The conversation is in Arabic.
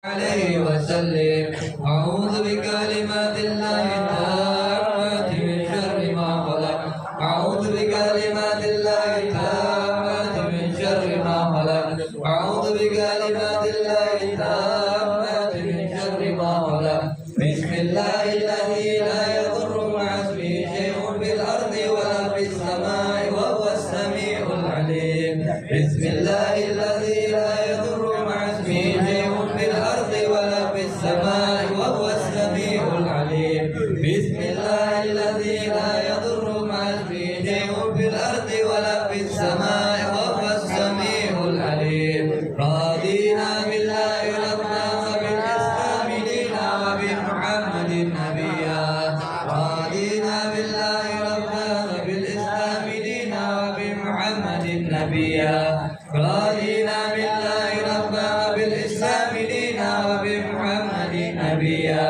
عليه وسلم. أعوذ بكلمات الله التامات من شر ما خلق. أعوذ بكلمات الله التامات من شر ما خلق. أعوذ بكلمات الله التامات من شر ما خلق. بسم الله الذي لا يضر مع اسمه شيء في الأرض ولا في السماء وهو السميع العليم. بسم الله الذي لا يضر مع اسمه شيء في الأرض ولا في السماء وهو السميع العليم. بسم الله الذي لا يضر مع اسمه شيء في الأرض ولا في السماء وهو السميع العليم. رضينا بالله ربنا وبالإسلام دينا وبمحمد نبيا. رضينا بالله ربنا وبالإسلام دينا وبمحمد نبيا. رضينا بالله ربنا وبالإسلام دينا وبمحمد نبيا.